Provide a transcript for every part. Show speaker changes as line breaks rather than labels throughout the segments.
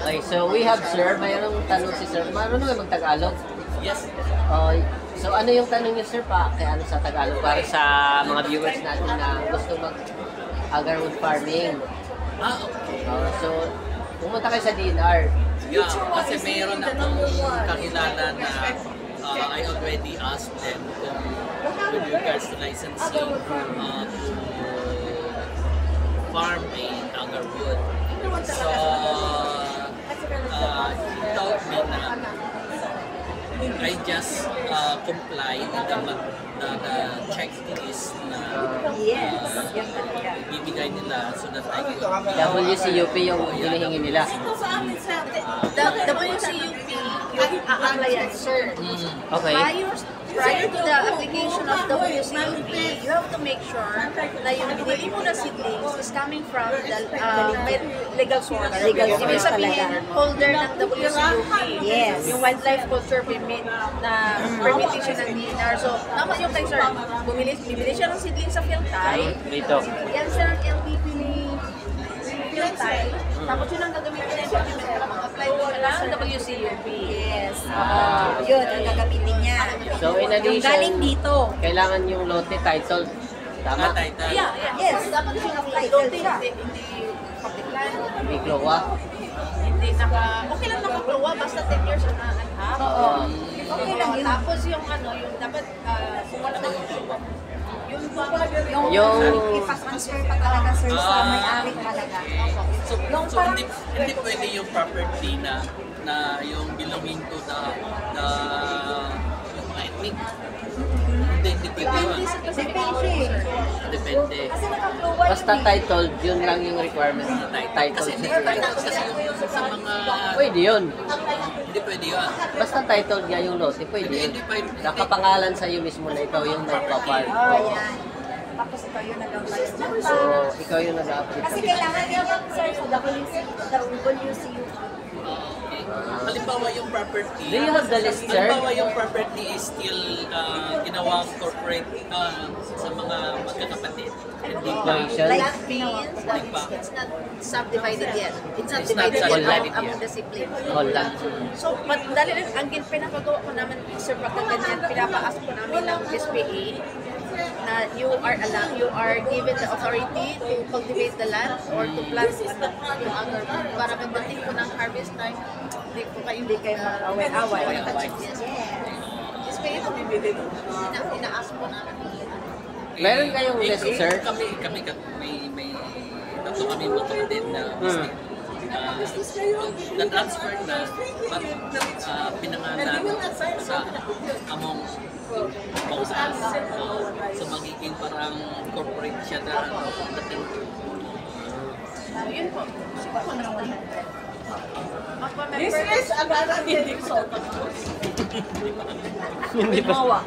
Okay, so we have sir, mayroong tanong si sir. Marunong kayo mag-Tagalog?
Yes.
So ano yung tanong niyo sir pa kaya ano sa Tagalog para sa mga viewers natin na gusto mag-agarwood farming?
Okay.
So pumunta kayo sa DNR.
Yeah, kasi mayroon akong kakilala na I already asked them with regards to licensing to farm in agarwood. So, he told me na I just comply with the checklist na ibibigay nila so that I could
WCUP yung hinihingi nila.
The WCUP, applyan, sir.
Okay.
Prior to the application of the WCUP, you have to make sure na yung binili mo na seedlings is coming from the legal source.
Legal
Ibig
source
sabihin, holder ng WCUP.
Yes.
Yung wildlife culture permit na permittation ng DNR. So, naman yung kay sir, bibili siya ng seedlings sa Philtay.
Dito.
Yan sir ang LPP ni Philtay. Tapos yun ang gagamitin ng document para mag-apply mo siya ng WCUP.
Yes. Yun, ang gagamitin niya.
So in
Yung
addition,
galing dito.
kailangan yung lote title. Tama?
title.
Yeah.
Yes.
Dapat siya apply.
Title siya.
Hindi public land.
May klowa.
Hindi okay lang nakakluwa basta 10 years and a half.
Oo. Okay lang yun.
Tapos yung yung dapat kung wala na
Yung ipa-transfer pa talaga sir sa may-ari talaga.
So hindi pwede yung property na yung belonging to the yung mga ethnic. Hindi pwede yun. Depende.
Kasi nakakluwa
Basta title, yun lang yung requirement. Title.
Kasi yung sa mga
Pwede yun.
hindi pwede yun.
Basta title niya yung lote, pwede yun. Nakapangalan sa'yo mismo na ikaw yung nagpa-farm.
yan. Tapos ikaw yung nag-apply.
So, ikaw yung nag-apply.
Kasi kailangan yun sir sa WCU.
Okay. Halimbawa yung property.
Do you have the list, sir?
Halimbawa yung property is still ginawang corporate sa mga magkakapatid. Hindi pa.
Corporation.
That means that it's not subdivided yet. It's not divided
not
yet
subdivided
among
yet.
the siblings.
Holland.
So, dahil ang pinapagawa ko naman, sir, pagka ganyan, pinapaas ko namin ng SPA na you are given the authority to cultivate the land or to plant yung agarwood para pagdating ko ng harvest time, hindi kayo mag-away-away. Yes. SPA ko bibili. Inaas ko na.
Meron kayong list, sir?
Kami may tatlo kami magkakapatid na na-transfer na pinangalan sa among us. So magiging parang corporate siya na dating.
Yun po.
This is another meeting so
Hindi pa.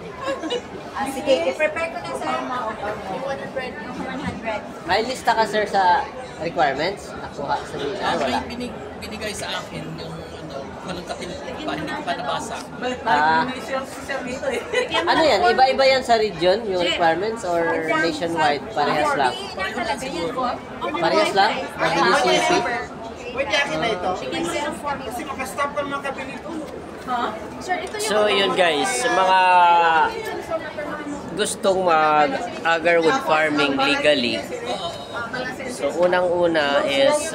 Sige, i-prepare ko na sir. 100.
May lista ka, sir, sa requirements? Nakuha sa DNR? Wala.
May binigay sa akin yung walang kapilit pa, hindi ko pa nabasa.
Ano yan? Iba-iba yan sa region, yung requirements, or nationwide? Parehas lang? Parehas lang? WCUP?
Pwede akin na ito. Kasi makastop ka naman kami nito.
So yun guys, sa mga gustong mag-agarwood farming legally, so unang-una is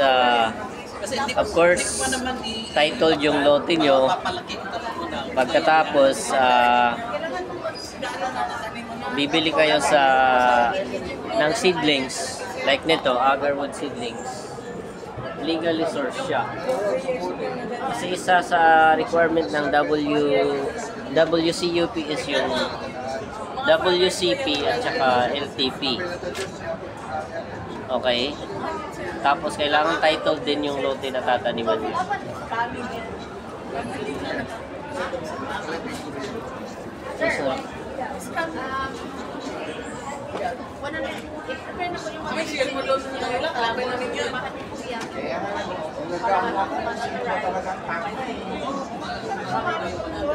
of course title yung lote nyo. Pagkatapos bibili kayo ng seedlings like nito, agarwood seedlings. Legally sourced siya. Kasi isa sa requirement ng WCUP is yung WCP at saka LTP. Okay? Tapos kailangan title din yung lote na tataniman niyo.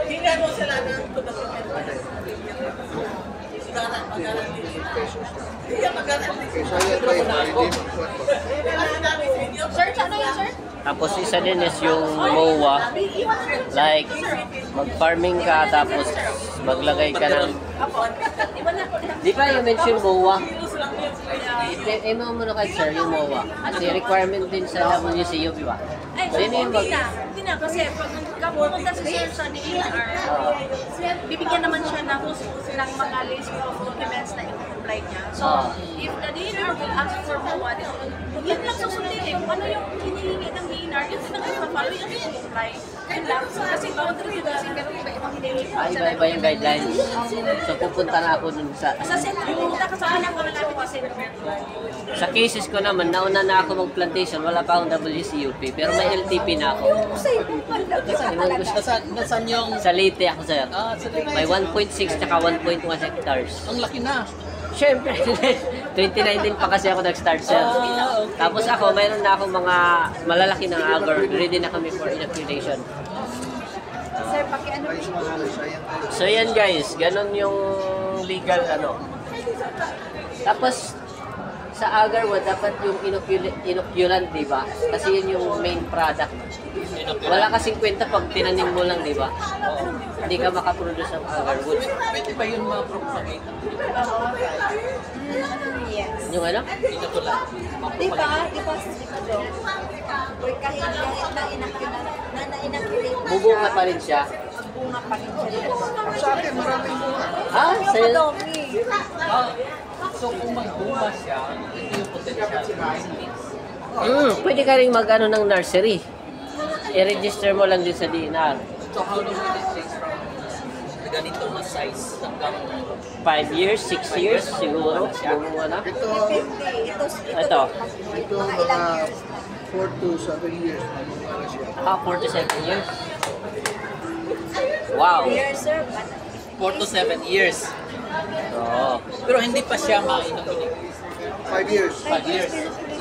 Tingnan mo sila ng 2,000 pesos.
Sir, ano yun, sir?
Tapos isa din is yung MOA. Like, mag-farming ka tapos maglagay ka ng... Di ba yung mention MOA? Emo mo na kayo sir, yung MOA. Kasi requirement din sa WCU, di ba?
Ay,
So, yun yung
hindi na. Hindi na. Kasi pag pumunta si sir sa DNR, bibigyan naman siya ng mga list of documents na i-comply niya. So, if the DNR will ask for MOA, yun lang susundin eh. Kung ano yung hinihingi ng DNR, yun lang i-follow, yun yung i-comply. Yun lang. Kasi country kasi pero iba-ibang hinihingi.
Iba-iba yung guidelines. So, pupunta na ako dun sa...
Sa center, pumunta ka sa pinakamalapit na center.
Sa cases ko naman, nauna na ako mag-plantation, wala pa akong WCUP, pero may LTP na ako.
Nasaan yung...
Sa Leyte ako, sir.
Sa Leyte.
May 1.6 tsaka 1.1 hectares.
Ang laki na.
Siyempre, 2019 pa kasi ako nag-start, sir.
Okay.
Tapos ako, mayroon na akong mga malalaki ng agar. Ready na kami for inoculation.
Sir, pakiano rin.
So yan guys, ganun yung legal ano. Tapos sa agarwa dapat yung inoculant, di ba? Kasi yun yung main product. Wala kasing kwenta pag tinanim mo lang, di ba? Hindi ka makaproduce ng agarwood.
Pwede ba yun ma-propagate?
Yes.
Yung ano?
Ito ko lang.
Di ba? Di ba sa dito? Or kahit na inakulate na
Bubunga pa rin siya.
bunga pa rin siya.
Sa akin, maraming bunga.
Ah, sa'yo?
So kung magbunga siya, ito yung potential.
Pwede ka rin mag-ano ng nursery. I-register mo lang din sa DNR.
So how long will it take from ganito na size hanggang
5 years, 6 years siguro. Bubunga na. Ito.
Ito mga 4 to 7 years na bunga na siya.
4 to 7 years. Wow.
Yes, sir.
4 to 7 years?
Oo.
Pero hindi pa siya ma-inoculate.
5 years.
5 years.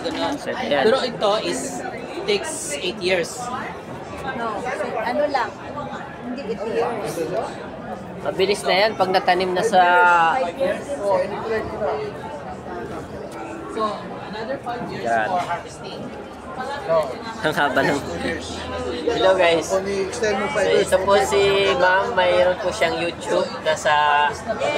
Ganun.
Yan.
Pero ito is takes 8 years.
No, ano lang. Hindi ito years.
Mabilis na yan pag natanim na sa...
5 years.
Oh, inoculate ko na.
So another 5 years
Yan.
for harvesting.
No,
Ang haba ng...
2 years.
Hello guys.
Kung i-extend mo 5
So
years,
ito po si ma'am, mayroon po siyang YouTube. Nasa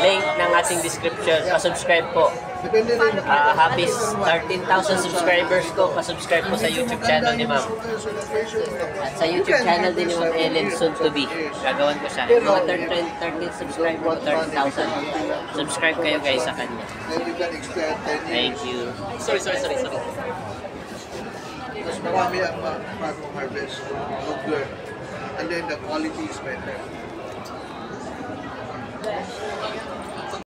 link ng ating description. Pa-subscribe po.
depende rin.
Happy 13,000 subscribers ko. Pa-subscribe po sa YouTube channel ni ma'am. At sa YouTube channel din ni Ma'am Ellen, soon to be. Gagawan ko siya. Yung mga 13 subscriber, 30,000. Subscribe kayo guys sa kanya.
Then you can extend 10 years.
Thank you.
Sorry.
Mas marami ang mag-harvest longer. And then the quality is better.